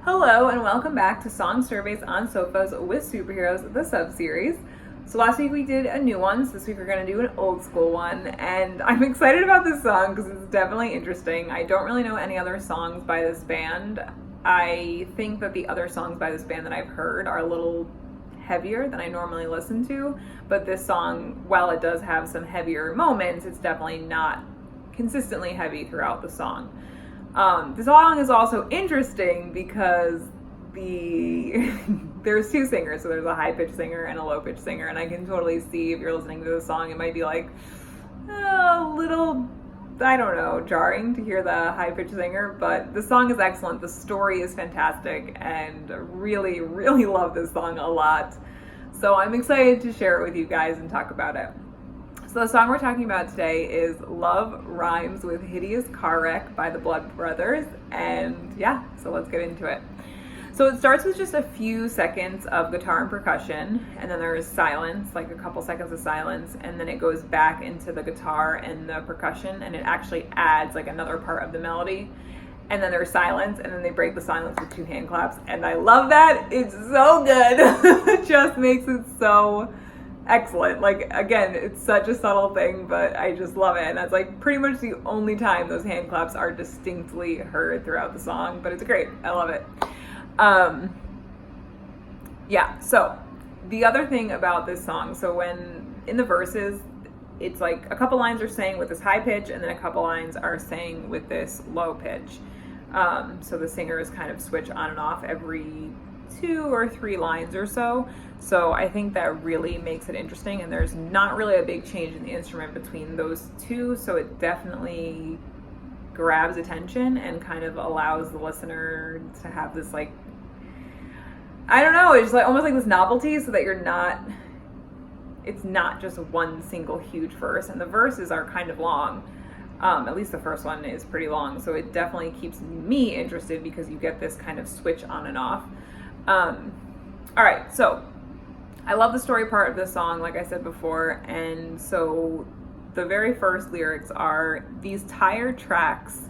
Hello and welcome back to Song Surveys on Sofas with Superheroes, the sub-series. So last week we did a new one, so this week we're going to do an old school one, and I'm excited about this song because it's definitely interesting. I don't really know any other songs by this band. I think that the other songs by this band that I've heard are a little heavier than I normally listen to, but this song, while it does have some heavier moments, it's definitely not consistently heavy throughout the song. The song is also interesting because there's two singers, so there's a high-pitched singer and a low-pitched singer, and I can totally see if you're listening to the song, it might be like a little, I don't know, jarring to hear the high-pitched singer, but the song is excellent, the story is fantastic, and really, really love this song a lot. So I'm excited to share it with you guys and talk about it. So the song we're talking about today is Love Rhymes with Hideous Car Wreck by the Blood Brothers, and yeah, so let's get into it. So it starts with just a few seconds of guitar and percussion, and then there's silence, like a couple seconds of silence, and then it goes back into the guitar and the percussion, and it actually adds like another part of the melody, and then there's silence, and then they break the silence with two hand claps, and I love that. It's so good. It just makes it so excellent. Like, again, it's such a subtle thing, but I just love it, and that's like pretty much the only time those hand claps are distinctly heard throughout the song, but it's great. I love it. Yeah, so the other thing about this song, so when in the verses, it's like a couple lines are sang with this high pitch, and then a couple lines are sang with this low pitch. So the singers kind of switch on and off every 2 or 3 lines or so. So I think that really makes it interesting, and there's not really a big change in the instrument between those two, so it definitely grabs attention and kind of allows the listener to have this, like, I don't know, it's like almost like this novelty, so that it's not just one single huge verse, and the verses are kind of long. At least the first one is pretty long, so it definitely keeps me interested because you get this kind of switch on and off. All right, so I love the story part of this song, like I said before, and so the very first lyrics are, "These tire tracks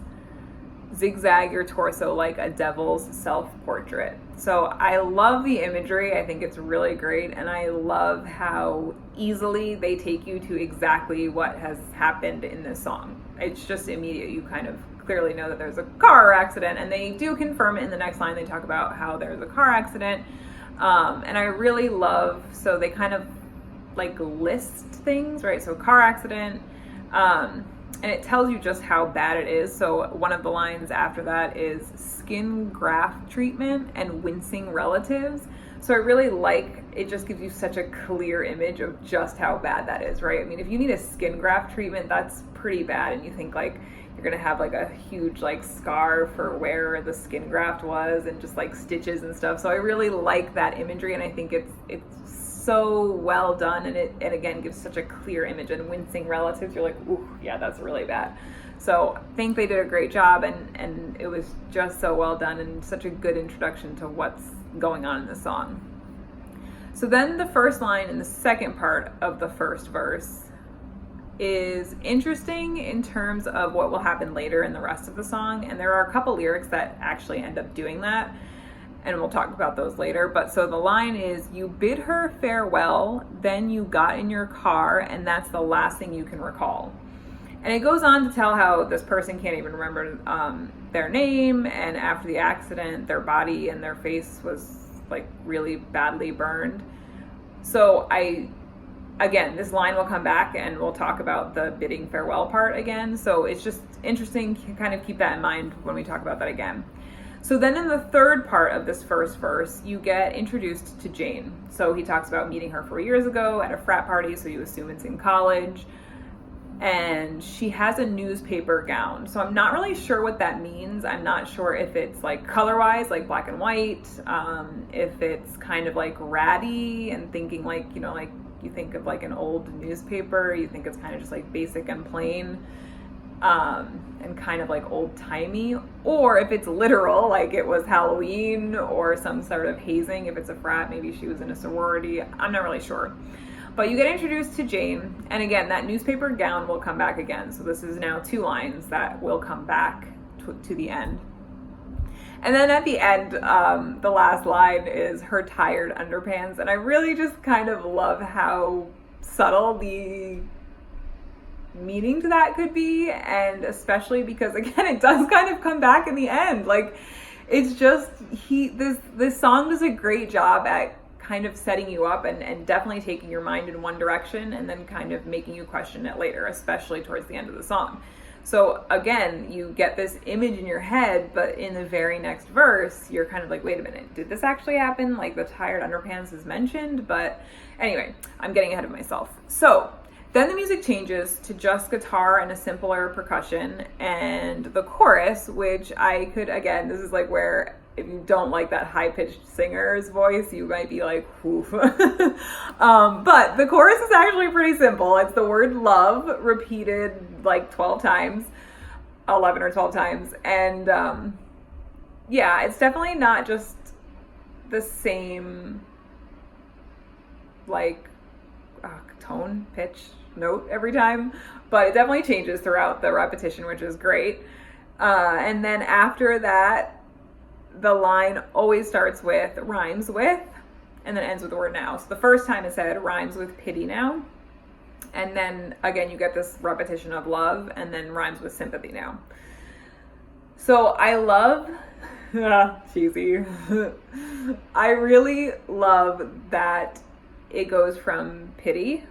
zigzag your torso like a devil's self-portrait." So I love the imagery. I think it's really great, and I love how easily they take you to exactly what has happened in this song. It's just immediate. You kind of clearly know that there's a car accident, and they do confirm it in the next line. They talk about how there's a car accident, and I really love, so they kind of like list things, right? So car accident, and it tells you just how bad it is. So one of the lines after that is skin graft treatment and wincing relatives. So I really like, it just gives you such a clear image of just how bad that is, right? I mean, if you need a skin graft treatment, that's pretty bad, and you think like you're gonna have like a huge like scar for where the skin graft was and just like stitches and stuff. So I really like that imagery, and I think it's so well done, and it again gives such a clear image. And wincing relatives, you're like, ooh, yeah, that's really bad. So I think they did a great job, and it was just so well done and such a good introduction to what's going on in the song. So then the first line in the second part of the first verse is interesting in terms of what will happen later in the rest of the song, and there are a couple lyrics that actually end up doing that, and we'll talk about those later. But so the line is, "You bid her farewell, then you got in your car, and that's the last thing you can recall." And it goes on to tell how this person can't even remember their name, and after the accident, their body and their face was like really badly burned. So again, this line will come back, and we'll talk about the bidding farewell part again. So it's just interesting to kind of keep that in mind when we talk about that again. So then in the third part of this first verse, you get introduced to Jane. So he talks about meeting her 4 years ago at a frat party, so you assume it's in college. And she has a newspaper gown. So I'm not really sure what that means. I'm not sure if it's like color-wise, like black and white, if it's kind of like ratty and thinking like, you know, like you think of like an old newspaper, you think it's kind of just like basic and plain, and kind of like old-timey, or if it's literal, like it was Halloween or some sort of hazing. If it's a frat, maybe she was in a sorority. I'm not really sure. But you get introduced to Jane, and again, that newspaper gown will come back again. So this is now 2 lines that will come back to the end. And then at the end, the last line is her tired underpants. And I really just kind of love how subtle the meaning to that could be. And especially because, again, it does kind of come back in the end. Like, it's just, this song does a great job at kind of setting you up and definitely taking your mind in one direction and then kind of making you question it later, especially towards the end of the song. So again, you get this image in your head, but in the very next verse, you're kind of like, wait a minute, did this actually happen? Like, the tired underpants is mentioned, but anyway, I'm getting ahead of myself. So then the music changes to just guitar and a simpler percussion, and the chorus, which I could, again, this is like where if you don't like that high-pitched singer's voice, you might be like, oof. But the chorus is actually pretty simple. It's the word love repeated like 12 times, 11 or 12 times. And yeah, it's definitely not just the same like tone, pitch, note every time, but it definitely changes throughout the repetition, which is great. And then after that, the line always starts with, rhymes with, and then ends with the word now. So the first time it said rhymes with pity now. And then again, you get this repetition of love and then rhymes with sympathy now. So I love, cheesy. I really love that it goes from pity,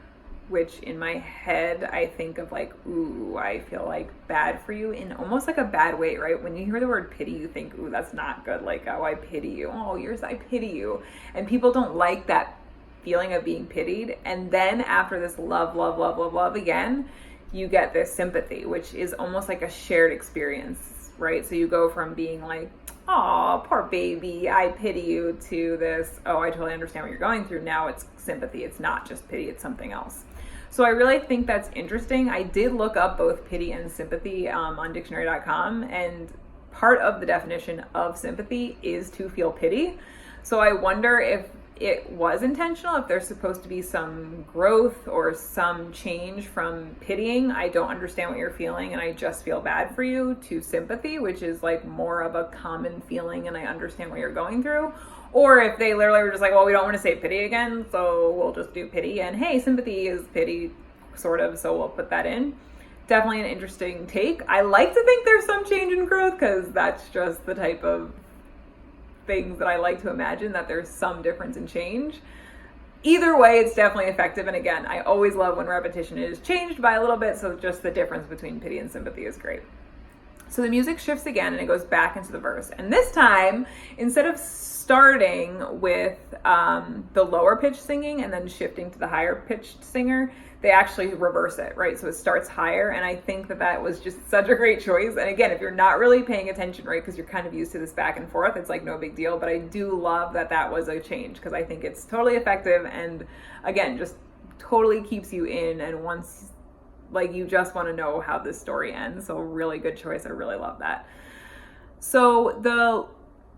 which in my head, I think of like, ooh, I feel like bad for you in almost like a bad way, right? When you hear the word pity, you think, ooh, that's not good. Like, oh, I pity you. Oh, yours, I pity you. And people don't like that feeling of being pitied. And then after this love, love, love, love, love again, you get this sympathy, which is almost like a shared experience, right? So you go from being like, oh, poor baby, I pity you, to this, oh, I totally understand what you're going through. Now it's sympathy. It's not just pity, it's something else. So I really think that's interesting. I did look up both pity and sympathy on dictionary.com, and part of the definition of sympathy is to feel pity. So I wonder if it was intentional, if there's supposed to be some growth or some change from pitying, I don't understand what you're feeling and I just feel bad for you, to sympathy, which is like more of a common feeling and I understand what you're going through. Or if they literally were just like, well, we don't want to say pity again, so we'll just do pity. And hey, sympathy is pity, sort of, so we'll put that in. Definitely an interesting take. I like to think there's some change and growth because that's just the type of things that I like to imagine, that there's some difference in change. Either way, it's definitely effective. And again, I always love when repetition is changed by a little bit, so just the difference between pity and sympathy is great. So the music shifts again and it goes back into the verse. And this time, instead of starting with the lower pitched singing and then shifting to the higher pitched singer, they actually reverse it, right? So it starts higher. And I think that that was just such a great choice. And again, if you're not really paying attention, right, because you're kind of used to this back and forth, it's like no big deal. But I do love that that was a change because I think it's totally effective. And again, just totally keeps you in. And once, like, you just want to know how this story ends. So really good choice. I really love that. So the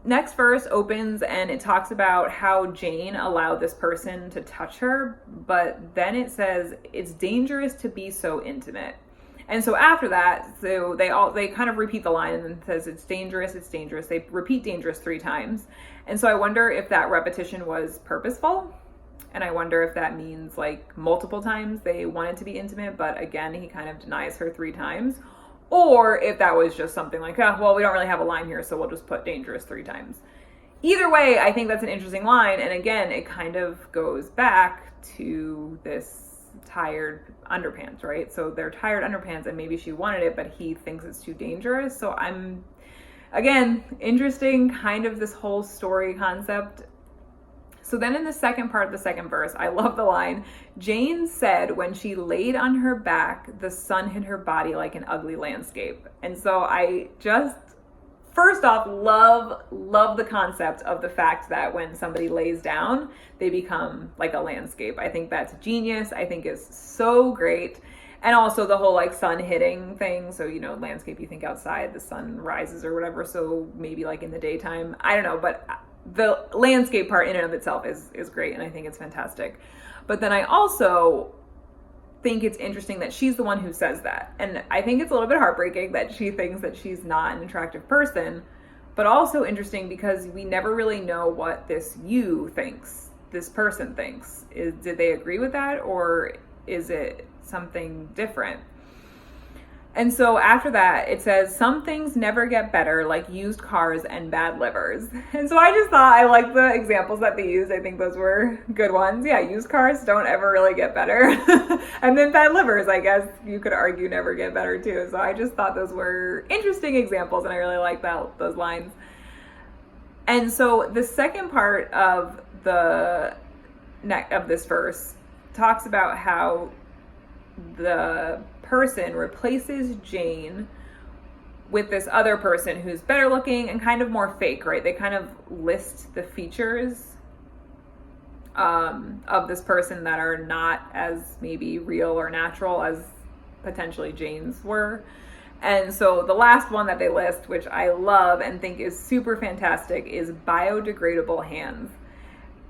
next verse opens and it talks about how Jane allowed this person to touch her, but then it says it's dangerous to be so intimate. And so after that, so they kind of repeat the line and then it says it's dangerous, it's dangerous. They repeat dangerous 3 times. And so I wonder if that repetition was purposeful. And I wonder if that means like multiple times they wanted to be intimate, but again, he kind of denies her 3 times. Or if that was just something like, oh, well, we don't really have a line here, so we'll just put dangerous 3 times. Either way, I think that's an interesting line. And again, it kind of goes back to this tired underpants, right? So they're tired underpants and maybe she wanted it, but he thinks it's too dangerous. So again, interesting kind of this whole story concept. So then in the second part of the second verse, I love the line, Jane said when she laid on her back, the sun hid her body like an ugly landscape. And so I just, first off, love the concept of the fact that when somebody lays down, they become like a landscape. I think that's genius. I think it's so great. And also the whole like sun hitting thing. So, you know, landscape, you think outside, the sun rises or whatever. So maybe like in the daytime, I don't know, but the landscape part in and of itself is great, and I think it's fantastic. But then I also think it's interesting that she's the one who says that. And I think it's a little bit heartbreaking that she thinks that she's not an attractive person but also interesting because we never really know what this you thinks, this person thinks. Did they agree with that, or is it something different? And so after that, it says, some things never get better, like used cars and bad livers. And so I just thought, I like the examples that they used. I think those were good ones. Yeah, used cars don't ever really get better. And then bad livers, I guess you could argue, never get better too. So I just thought those were interesting examples, and I really like those lines. And so the second part of this verse talks about how the person replaces Jane with this other person who's better looking and kind of more fake, right? They kind of list the features of this person that are not as maybe real or natural as potentially Jane's were. And so the last one that they list, which I love and think is super fantastic, is biodegradable hands.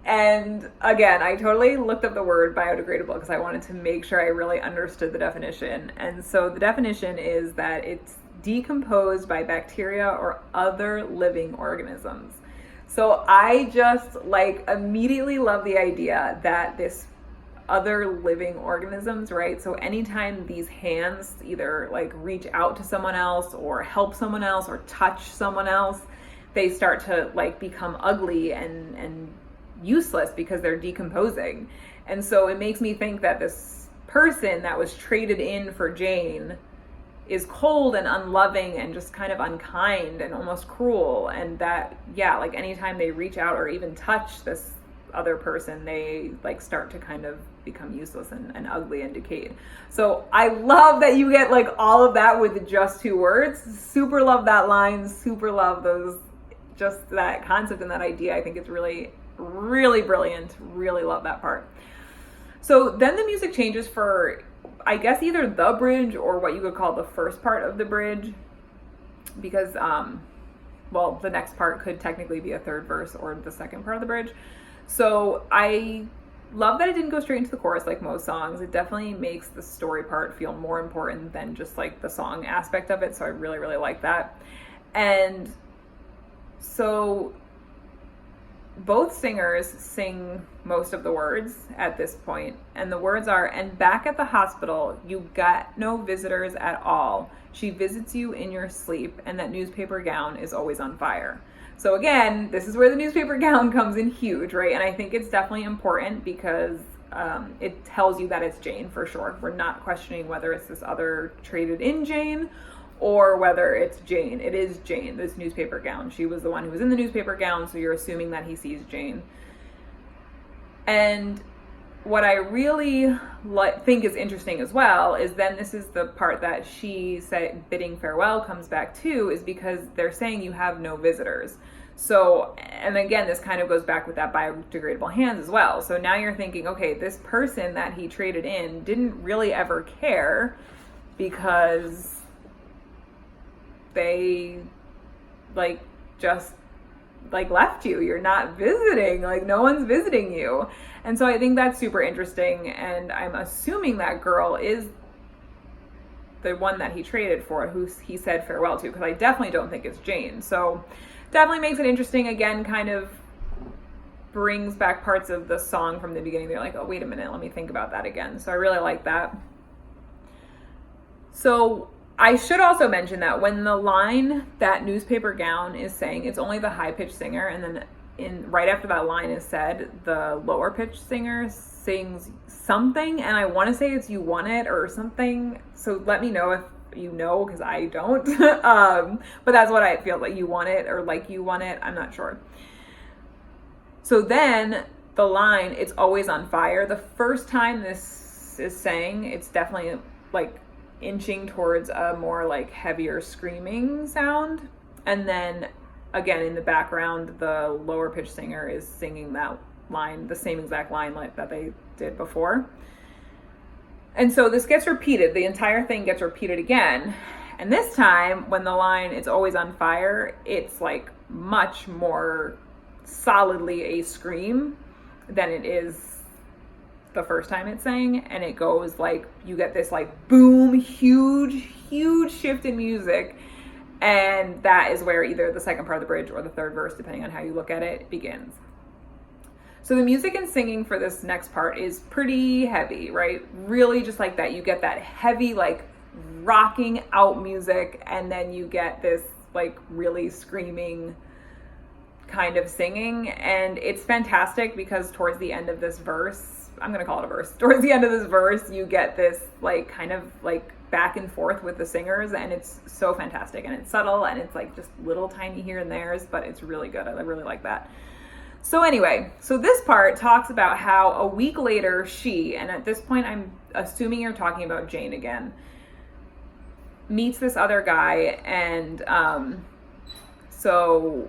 And again, I totally looked up the word biodegradable because I wanted to make sure I really understood the definition. And so the definition is that it's decomposed by bacteria or other living organisms. So I just immediately love the idea that this other living organisms, right? So anytime these hands either reach out to someone else or help someone else or touch someone else, they start to become ugly and useless because they're decomposing. And so it makes me think that this person that was traded in for Jane is cold and unloving and just kind of unkind and almost cruel. And that, anytime they reach out or even touch this other person, they start to kind of become useless and ugly and decayed. So I love that you get all of that with just 2 words. Super love that line. Super love just that concept and that idea. I think it's really, really brilliant. Really love that part. So then the music changes for, I guess, either the bridge or what you could call the first part of the bridge, because the next part could technically be a third verse or the second part of the bridge. So I love that it didn't go straight into the chorus like most songs. It definitely makes the story part feel more important than just the song aspect of it. So I really, really like that. And so both singers sing most of the words at this point, and the words are, "And back at the hospital, you got no visitors at all. She visits you in your sleep, and that newspaper gown is always on fire." So again, this is where the newspaper gown comes in huge, right? And I think it's definitely important because it tells you that it's Jane for sure. We're not questioning whether it's this other traded in Jane or whether it's Jane. It is Jane, this newspaper gown. She was the one who was in the newspaper gown, so you're assuming that he sees Jane. And what I really think is interesting as well is then this is the part that she said bidding farewell comes back to, is because they're saying you have no visitors. So, and again, this kind of goes back with that biodegradable hands as well. So now you're thinking, okay, this person that he traded in didn't really ever care because they just left you. You're not visiting, no one's visiting you. And so I think that's super interesting, and I'm assuming that girl is the one that he traded for, who he said farewell to, because I definitely don't think it's Jane. So definitely makes it interesting. Again, kind of brings back parts of the song from the beginning. They're like, oh, wait a minute, let me think about that again. So I really like that. So I should also mention that when the line that newspaper gown is saying, it's only the high-pitched singer, and then right after that line is said, the lower-pitched singer sings something, and I want to say it's "You Want It" or something. So let me know if you know, because I don't. But that's what I feel like. "You want it," or "like you want it." I'm not sure. So then the line, "It's always on fire." The first time this is sang, it's definitely inching towards a more heavier screaming sound, and then again in the background the lower pitched singer is singing that line, the same exact line that they did before. And so this gets repeated, the entire thing gets repeated again, and this time when the line "It's always on fire," it's much more solidly a scream than it is the first time it's sang, and it goes you get this boom, huge shift in music, And that is where either the second part of the bridge or the third verse, depending on how you look at it, begins. So the music and singing for this next part is pretty heavy, right? Really just like that. You get that heavy, like rocking out music, and then you get this like really screaming kind of singing. And it's fantastic because towards the end of this verse, I'm going to call it a verse. Towards the end of this verse, you get this like kind of like back and forth with the singers, and it's so fantastic, and it's subtle, and it's like just little tiny here and there's, but it's really good. I really like that. So anyway, so this part talks about how a week later she, and at this point I'm assuming you're talking about Jane again, meets this other guy, and so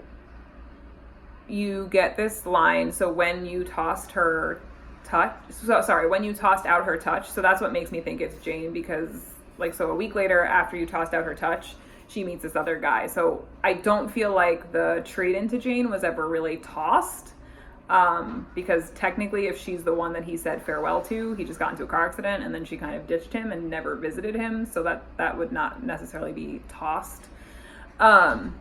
you get this line, so when you tossed out her touch, so that's what makes me think it's Jane, because like, so a week later after you tossed out her touch, she meets this other guy. So I don't feel like the trade into Jane was ever really tossed, because technically if she's the one that he said farewell to, he just got into a car accident and then she kind of ditched him and never visited him, so that would not necessarily be tossed. And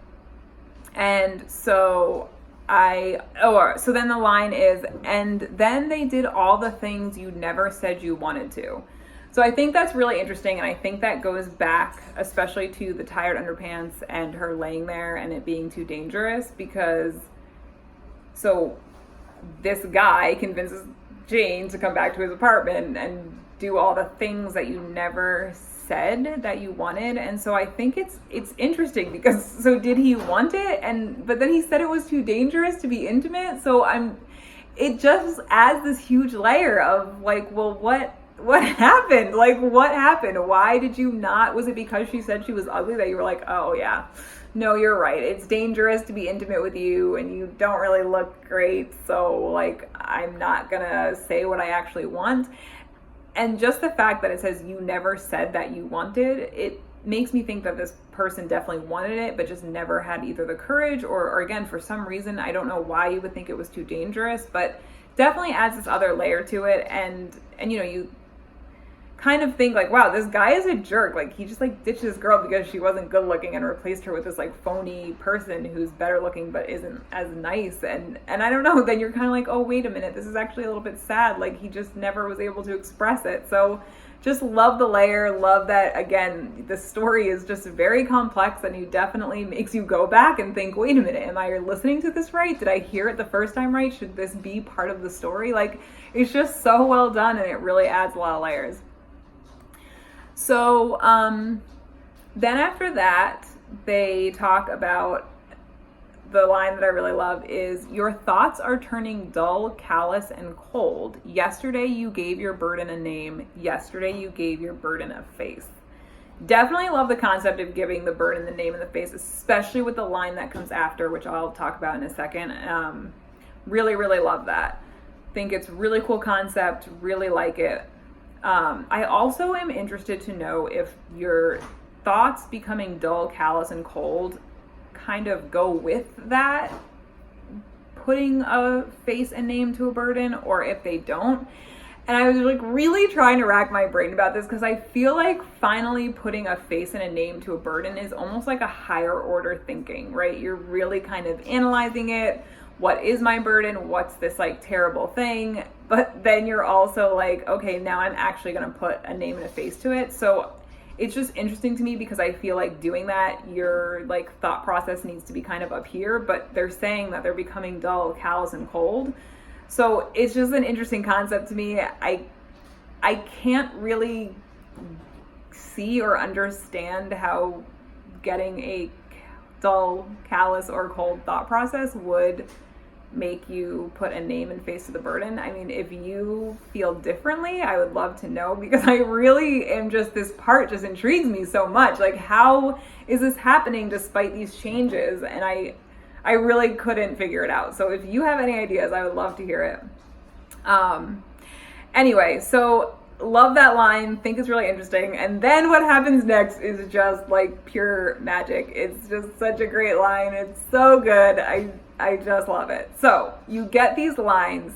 so so then the line is, and then they did all the things you never said you wanted to. So I think that's really interesting, and I think that goes back especially to the tired underpants and her laying there and it being too dangerous, because so this guy convinces Jane to come back to his apartment and do all the things that you never said that you wanted. And so I think it's interesting, because so did he want it, but then he said it was too dangerous to be intimate. So it just adds this huge layer of like, well, what happened? Like, what happened? Why did you not? Was it because she said she was ugly that you were like, oh yeah, no, you're right, it's dangerous to be intimate with you and you don't really look great, so like I'm not gonna say what I actually want? And just the fact that it says you never said that you wanted, it makes me think that this person definitely wanted it, but just never had either the courage or again, for some reason, I don't know why you would think it was too dangerous, but definitely adds this other layer to it. And you know, you kind of think like, wow, this guy is a jerk. Like, he just like ditched this girl because she wasn't good looking and replaced her with this like phony person who's better looking but isn't as nice. And I don't know, then you're kind of like, oh, wait a minute, this is actually a little bit sad. Like, he just never was able to express it. So just love the layer, love that, again, the story is just very complex, and you definitely makes you go back and think, wait a minute, am I listening to this right? Did I hear it the first time right? Should this be part of the story? Like, it's just so well done, and it really adds a lot of layers. So then after that, they talk about the line that I really love is, your thoughts are turning dull, callous, and cold. Yesterday you gave your burden a name. Yesterday you gave your burden a face. Definitely love the concept of giving the burden the name and the face, especially with the line that comes after, which I'll talk about in a second. Really, really love that. Think it's really cool concept, really like it. I also am interested to know if your thoughts becoming dull, callous, and cold kind of go with that, putting a face and name to a burden, or if they don't. And I was like really trying to rack my brain about this, because I feel like finally putting a face and a name to a burden is almost like a higher order thinking, right? You're really kind of analyzing it. What is my burden? What's this like terrible thing? But then you're also like, okay, now I'm actually going to put a name and a face to it. So it's just interesting to me, because I feel like doing that, your like thought process needs to be kind of up here, but they're saying that they're becoming dull, callous, and cold. So it's just an interesting concept to me. I can't really see or understand how getting a dull, callous, or cold thought process would make you put a name and face to the burden. I mean, if you feel differently, I would love to know, because I really am just, this part just intrigues me so much. Like, how is this happening despite these changes? And I really couldn't figure it out. So if you have any ideas, I would love to hear it. Anyway, so love that line, think it's really interesting. And then what happens next is just like pure magic. It's just such a great line. It's so good. I just love it. So you get these lines,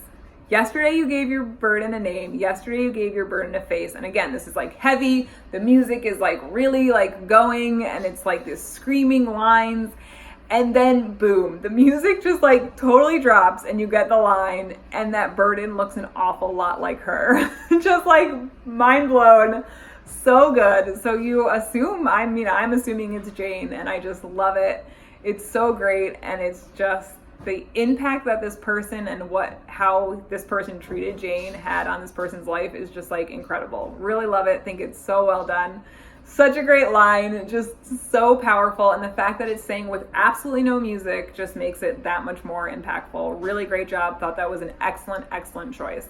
Yesterday you gave your burden a name. Yesterday you gave your burden a face. And again, this is like heavy. The music is like really like going, and it's like this screaming lines. And then boom, the music just like totally drops and you get the line, and that burden looks an awful lot like her. Just like mind blown. So good. So you assume, I'm assuming it's Jane, and I just love it. It's so great, and it's just the impact that this person and how this person treated Jane had on this person's life is just like incredible. Really love it. Think it's so well done. Such a great line, just so powerful, and the fact that it's sang with absolutely no music just makes it that much more impactful. Really great job. Thought that was an excellent choice.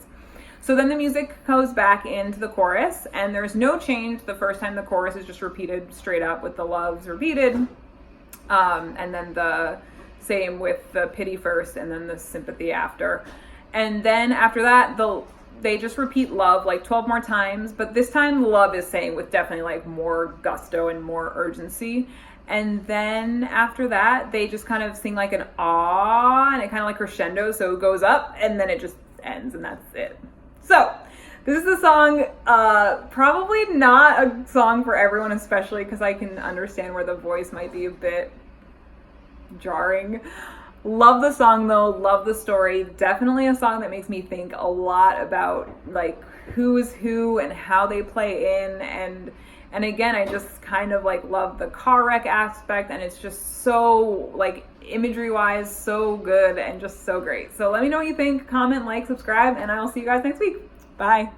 So then the music goes back into the chorus, and there's no change the first time. The chorus is just repeated straight up with the loves repeated, and then the same with the pity first and then the sympathy after. And then after that, they just repeat love like 12 more times, but this time love is sang with definitely like more gusto and more urgency. And then after that, they just kind of sing like an ah, and it kind of like crescendo, so it goes up and then it just ends, and that's it. So this is the song, probably not a song for everyone, especially because I can understand where the voice might be a bit jarring. Love the song though, love the story. Definitely a song that makes me think a lot about like who is who and how they play in, and again, I just kind of like love the car wreck aspect, and it's just so like imagery wise so good and just so great. So let me know what you think, comment, like, subscribe, and I'll see you guys next week. Bye.